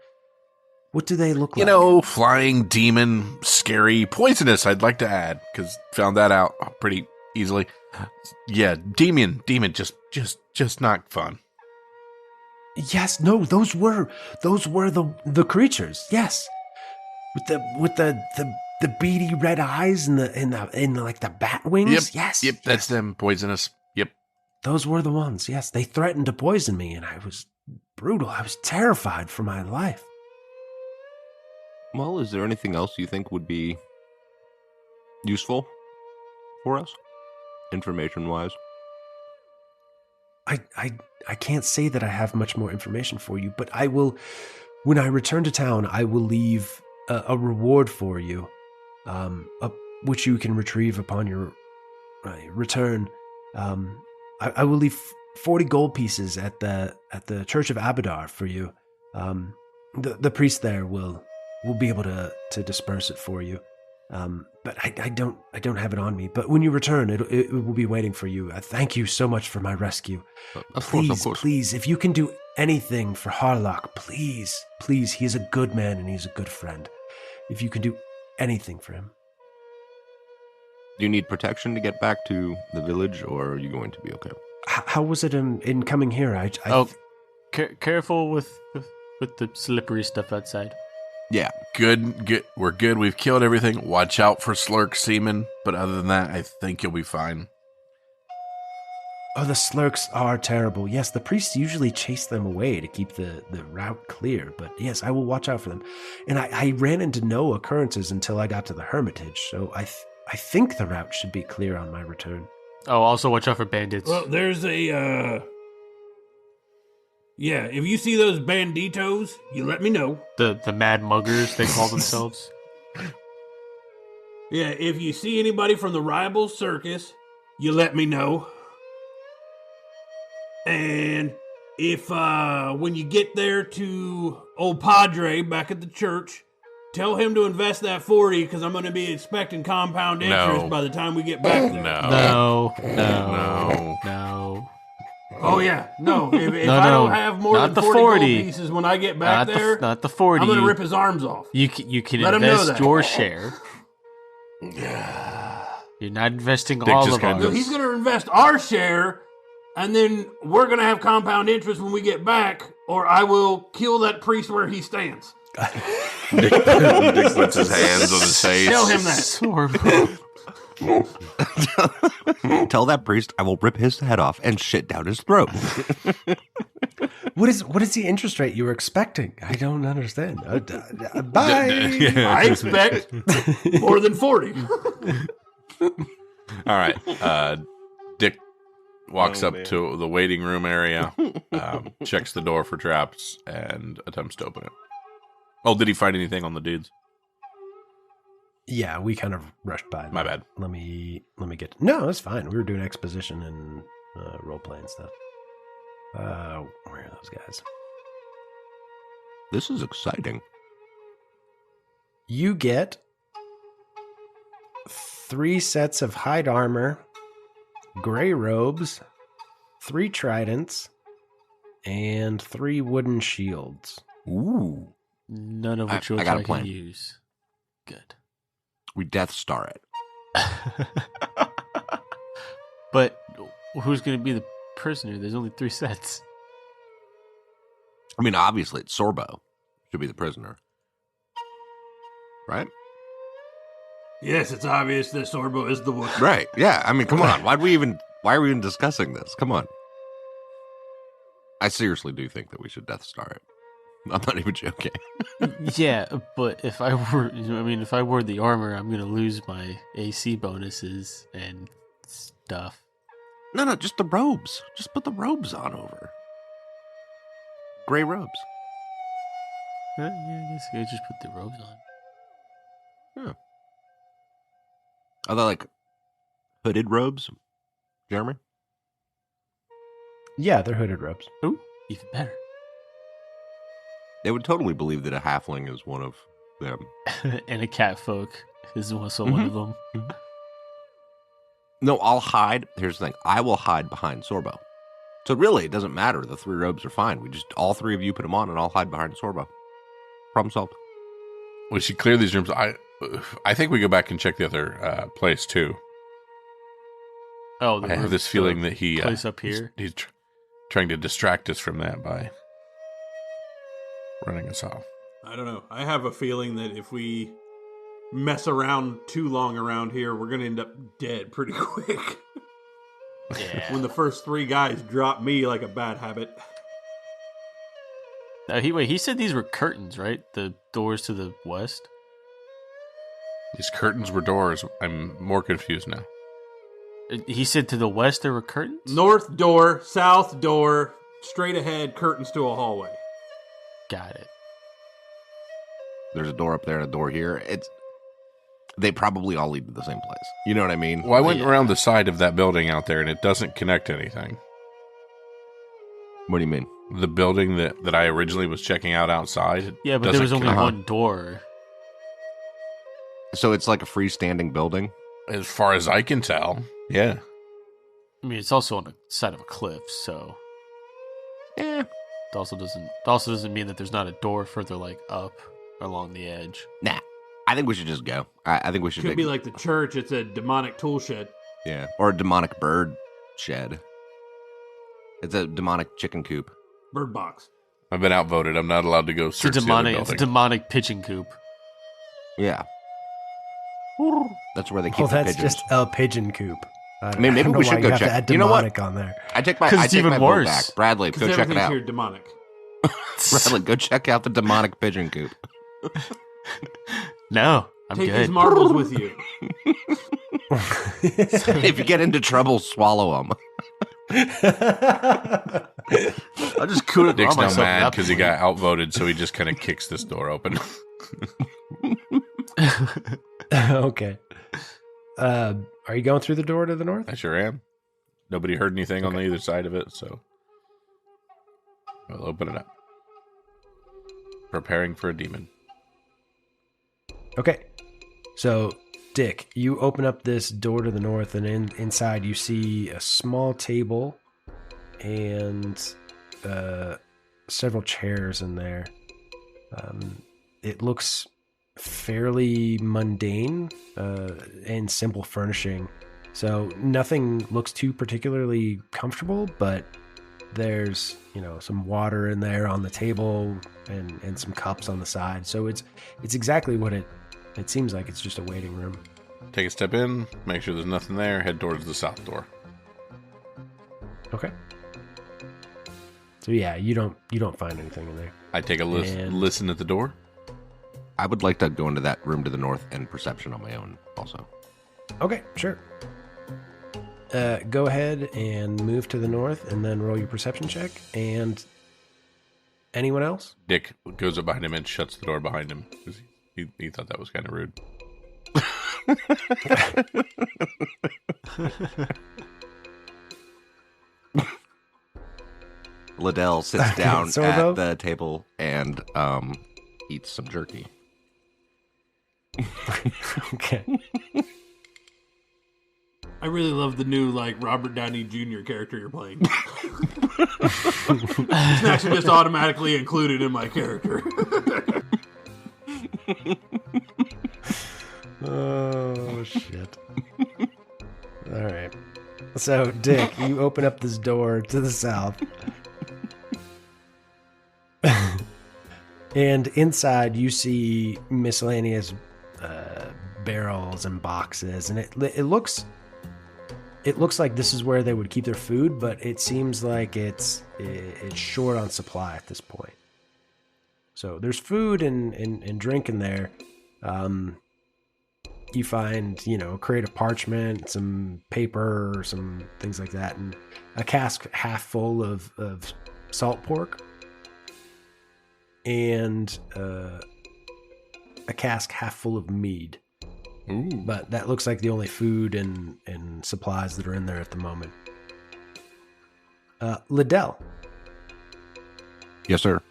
do they look like? You know, flying demon, scary, poisonous, I'd like to add, because found that out pretty easily. Yeah, demon, just not fun. Yes, no, those were the creatures. Yes. With the beady red eyes and the like the bat wings. Yes. Yep, that's them, poisonous. Yep. Those were the ones. Yes, they threatened to poison me, and I was brutal. I was terrified for my life. Well, is there anything else you think would be useful for us, information-wise? I can't say that I have much more information for you, but I will. When I return to town, I will leave a reward for you, which you can retrieve upon your return. I will leave 40 gold pieces at the Church of Abadar for you. The priest there will be able to disperse it for you. But I don't have it on me. But when you return, it will be waiting for you. Thank you so much for my rescue. Of course. Please, if you can do anything for Harlock, please, he is a good man and he's a good friend. If you can do anything for him. Do you need protection to get back to the village, or are you going to be okay? How was it in coming here? careful with the slippery stuff outside. Yeah, good. We're good. We've killed everything. Watch out for slurk seamen. But other than that, I think you'll be fine. Oh, the slurks are terrible. Yes, the priests usually chase them away to keep the route clear. But yes, I will watch out for them. And I ran into no occurrences until I got to the hermitage. So I think the route should be clear on my return. Oh, also watch out for bandits. Well, there's a, yeah, if you see those banditos, you let me know. The mad muggers, they call themselves. Yeah, if you see anybody from the rival circus, you let me know. And if, when you get there to old Padre back at the church, tell him to invest that 40 because I'm going to be expecting compound interest by the time we get back there. No. Oh, yeah. No. If I don't have more than 40 gold pieces when I get back there, not the 40. I'm going to rip his arms off. You can Let him know invest that. your share. You're not investing all of ours. So he's going to invest our share, and then we're going to have compound interest when we get back, or I will kill that priest where he stands. Dick puts his hands on his face. Tell him that. Tell that priest I will rip his head off and shit down his throat. What is the interest rate you were expecting? I don't understand. Bye. I expect more than 40. All right. Dick walks up to the waiting room area, checks the door for traps, and attempts to open it. Oh, did he find anything on the dudes? Yeah, we kind of rushed by. My bad. Let me get. No, it's fine. We were doing exposition and role playing stuff. Where are those guys? This is exciting. You get 3 sets of hide armor, gray robes, 3 tridents, and 3 wooden shields. Ooh. None of which I got a I plan. can use. Good. We Death Star it. But who's going to be the prisoner? There's only 3 sets. I mean, obviously, it's Sorbo. Should be the prisoner. Right? Yes, it's obvious that Sorbo is the one. Right. Yeah. I mean, come on. Why are we even discussing this? Come on. I seriously do think that we should Death Star it. I'm not even joking. Yeah, but if I wore the armor, I'm going to lose my AC bonuses and stuff. No, just the robes. Just put the robes on over. Gray robes. Yeah, I guess I just put the robes on. Yeah. Are they like hooded robes, Jeremy? Yeah, they're hooded robes. Ooh, even better. They would totally believe that a halfling is one of them. And a catfolk is also one of them. Mm-hmm. No, I'll hide. Here's the thing. I will hide behind Sorbo. So really, it doesn't matter. The 3 robes are fine. We just, all 3 of you put them on and I'll hide behind Sorbo. Problem solved. We should clear these rooms. I think we go back and check the other place, too. Oh, I have this feeling that he... place up here? He's trying to distract us from that by running us off. I don't know. I have a feeling that if we mess around too long around here, we're going to end up dead pretty quick. Yeah. When the first 3 guys drop me like a bad habit. He said these were curtains, right? The doors to the west? These curtains were doors. I'm more confused now. He said to the west there were curtains? North door, south door, straight ahead, curtains to a hallway. Got it. There's a door up there and a door here. They probably all lead to the same place. You know what I mean? Well, I went around the side of that building out there, and it doesn't connect to anything. What do you mean? The building that I originally was checking out outside. Yeah, but there was only one door. So it's like a freestanding building? As far as I can tell, yeah. I mean, it's also on the side of a cliff, so... Yeah. It also doesn't mean that there's not a door further, like, up along the edge. Nah. I think we should just go. I think we should... Could be like the church. It's a demonic tool shed. Yeah. Or a demonic bird shed. It's a demonic chicken coop. Bird box. I've been outvoted. I'm not allowed to go It's a search the other demonic. It's a building. demonic pigeon coop. Yeah. That's where they keep Well, the that's pigeons. just a pigeon coop. I mean, maybe don't know we why should go you have to check. add You know what? demonic on there. I take 'Cause it's my even vote worse. back. Bradley, go Because check it everything's out. here demonic. Bradley, go check out the demonic pigeon coop. No, I'm Take good. these marbles with you. If you get into trouble, swallow them. I just couldn't. Dick's now mad because he got outvoted, so he just kind of kicks this door open. Okay. Are you going through the door to the north? I sure am. Nobody heard anything on either side of it, so I'll open it up. Preparing for a demon. Okay. So, Dick, you open up this door to the north, and inside you see a small table and several chairs in there. It looks fairly mundane and simple furnishing. So nothing looks too particularly comfortable, but there's, some water in there on the table and some cups on the side. So it's exactly what it seems like. It's just a waiting room. Take a step in, make sure there's nothing there, head towards the south door. Okay. So yeah, you don't find anything in there. I take a listen at the door. I would like to go into that room to the north and perception on my own also. Okay, sure. Go ahead and move to the north and then roll your perception check. And anyone else? Dick goes up behind him and shuts the door behind him because he thought that was kind of rude. Liddell sits down Sorbo? at the table and eats some jerky. Okay. I really love the new Robert Downey Jr. character you're playing. Snacks are just automatically included in my character. Oh, shit. All right. So, Dick, you open up this door to the south. And inside you see miscellaneous barrels and boxes, and it looks like this is where they would keep their food, but it seems like it's short on supply at this point. So there's food and drink in there. You find, a crate of parchment, some paper, some things like that, and a cask half full of salt pork, and a cask half full of mead. Ooh. But that looks like the only food and supplies that are in there at the moment. Liddell, Yes, sir.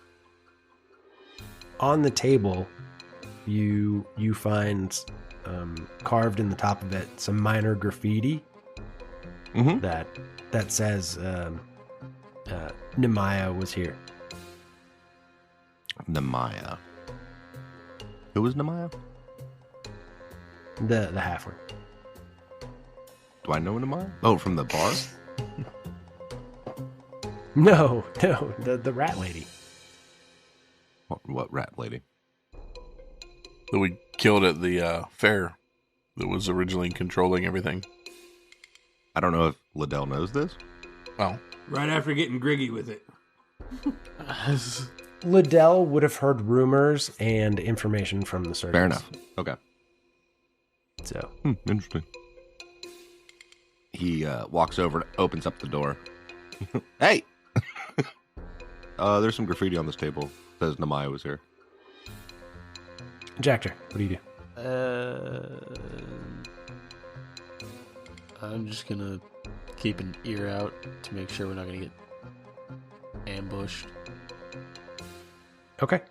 on the table, you find carved in the top of it some minor graffiti Mm-hmm. that says Nemaya was here. Nemaya. Who was Nemaya? The halfling. Do I know Nemaya? Oh, from the bar? No, the rat lady. What rat lady? That we killed at the fair that was originally controlling everything. I don't know if Liddell knows this. Well, Right after getting griggy with it. Liddell would have heard rumors and information from the servants. Fair enough. Okay. So Interesting. He walks over, opens up the door. Hey! There's some graffiti on this table. Says Nemaya was here. Jactor, what do you do? I'm just gonna keep an ear out to make sure we're not gonna get ambushed. Okay.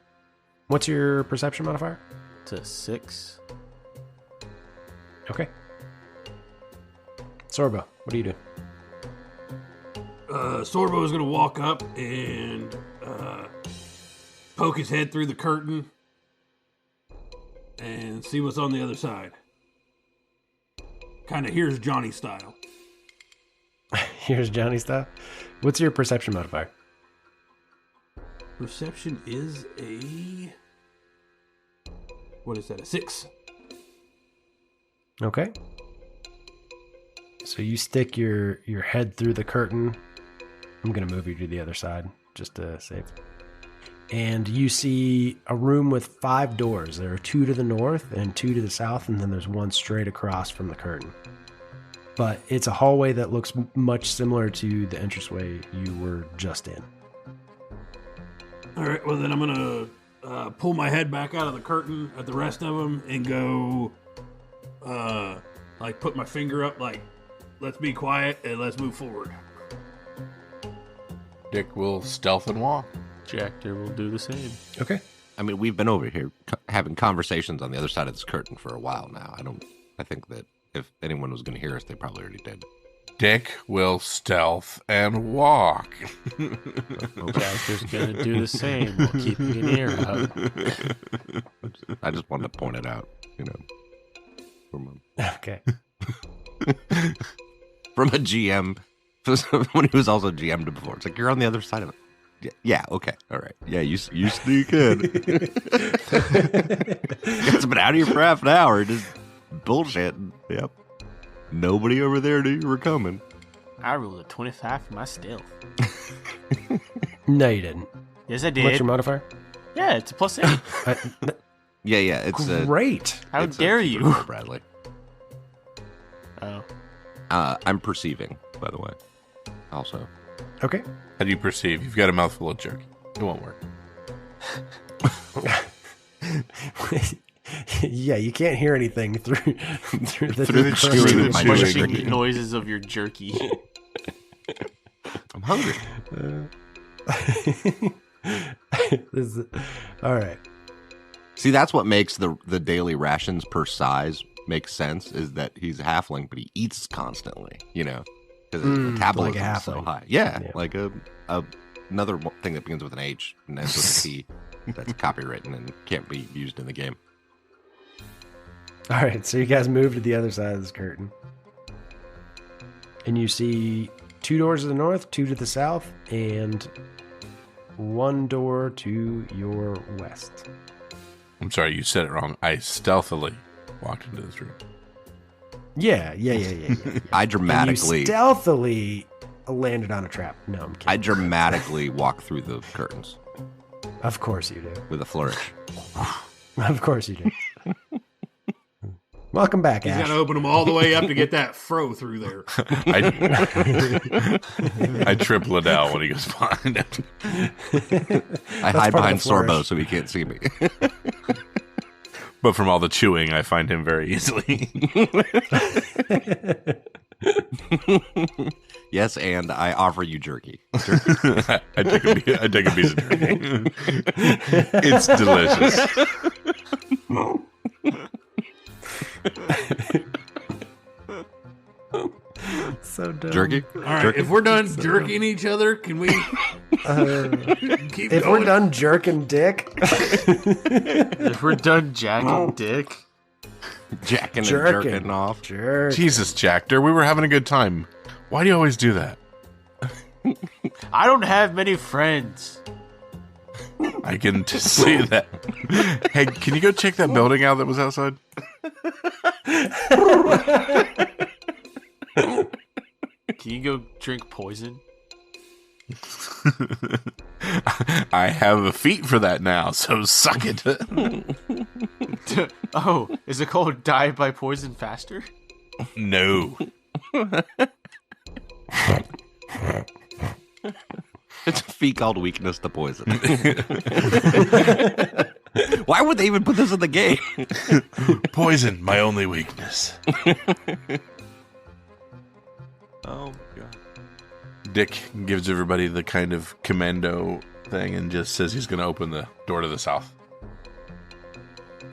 What's your perception modifier? To 6. Okay. Sorbo, what do you do? Sorbo is going to walk up and poke his head through the curtain and see what's on the other side. Kind of here's Johnny style. Here's Johnny style. What's your perception modifier? Perception is what is that, a 6? Okay. So you stick your head through the curtain. I'm going to move you to the other side just to save. And you see a room with 5 doors. There are 2 to the north and 2 to the south, and then there's one straight across from the curtain. But it's a hallway that looks much similar to the entranceway you were just in. All right, well, then I'm going to pull my head back out of the curtain at the rest of them and go, put my finger up, let's be quiet and let's move forward. Dick will stealth and walk. Jactor will do the same. Okay. I mean, we've been over here having conversations on the other side of this curtain for a while now. I think that if anyone was going to hear us, they probably already did. Dick will stealth and walk. Jactor's going to do the same while keeping an ear out. I just wanted to point it out, Okay. From a GM, someone who was also GM'd before. It's like, you're on the other side of it. Yeah, okay, all right. Yeah, you sneak in. It's been out of here for half an hour, just bullshitting. Yep. Nobody over there knew you were coming. I rolled a 25 for my stealth. No, you didn't. Yes, I did. What's your modifier? Yeah, it's a +8. Yeah, it's great. How it's dare a you? superhero, Bradley. Oh. I'm perceiving, by the way. Also. Okay. How do you perceive? You've got a mouthful of jerky. It won't work. Yeah, you can't hear anything through the chewing of my Munching jerky. noises of your jerky. I'm hungry. All right. See, that's what makes the daily rations per size make sense, is that he's a halfling, but he eats constantly, because his metabolism like a is so halfling. high. Yeah, Yeah. like another thing that begins with an H and ends with a T that's copywritten and can't be used in the game. All right, so you guys move to the other side of this curtain. And you see 2 doors to the north, 2 to the south, and 1 door to your west. I'm sorry, you said it wrong. I stealthily walked into this room. Yeah. I And dramatically, you stealthily landed on a trap. No, I'm kidding. I dramatically walk through the curtains Of course you do. with a flourish. Of course you do. Welcome back, He's Ash. got to open them all the way up to get that fro through there. I trip Liddell when he goes behind him. I hide part of behind the flourish. Sorbo so he can't see me. But from all the chewing, I find him very easily. Yes, and I offer you jerky. I take a piece of jerky. It's delicious. So dumb. Jerky? All right, if we're done jerking each other, can we keep If going? we're done jerking dick, If we're done jacking dick, Jacking and Jerking. jerking off. jerk. Jesus, Jactor, we were having a good time. Why do you always do that? I don't have many friends. I can see that. Hey, can you go check that building out that was outside? Can you go drink poison? I have a feat for that now, so suck it. Oh, is it called die by poison faster? No. It's a feat called weakness to poison. Why would they even put this in the game? Poison, my only weakness. Oh, my God. Dick gives everybody the kind of commando thing and just says he's going to open the door to the south.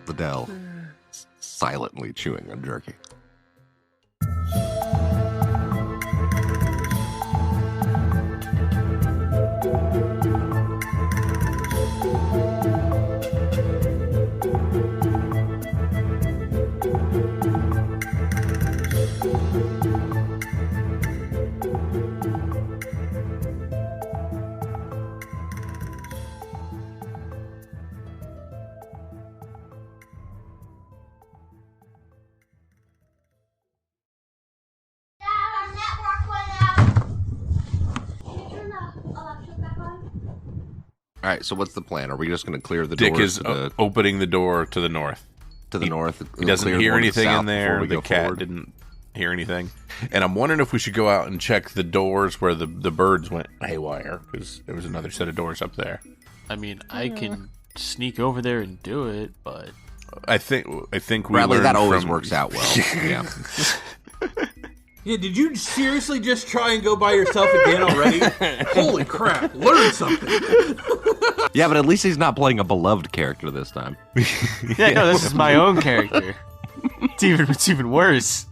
Liddell silently chewing on jerky. All right, so what's the plan? Are we just going to clear the Dick doors is opening the door to the north. to the north? He doesn't Clear hear one to anything south in there. before we The go cat forward? didn't hear anything. And I'm wondering if we should go out and check the doors where the birds went haywire, because there was another set of doors up there. I mean, I can sneak over there and do it, but I think we Bradley, learned that always from- works out well. Yeah. Yeah, did you seriously just try and go by yourself again already? Holy crap, learn something. Yeah, but at least he's not playing a beloved character this time. yeah, no, this is my own character. It's even worse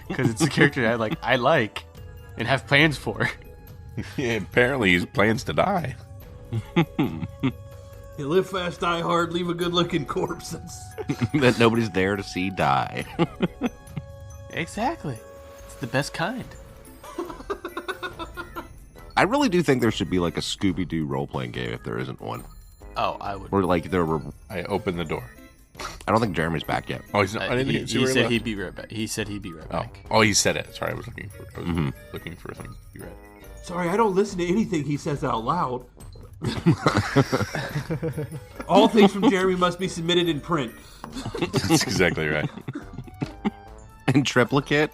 because it's a character I like and have plans for. Yeah, apparently he plans to die. You live fast, die hard, leave a good-looking corpse. That nobody's there to see die. Exactly, it's the best kind. I really do think there should be like a Scooby-Doo role-playing game if there isn't one. Oh, I would. Or like there were... I opened the door. I don't think Jeremy's back yet. Oh, he's not. I didn't he even see where said left. he'd be right back. He said he'd be right back. Oh, he said it. Sorry, I was looking for looking for something you read. Sorry, I don't listen to anything he says out loud. All things from Jeremy must be submitted in print. That's exactly right. In triplicate?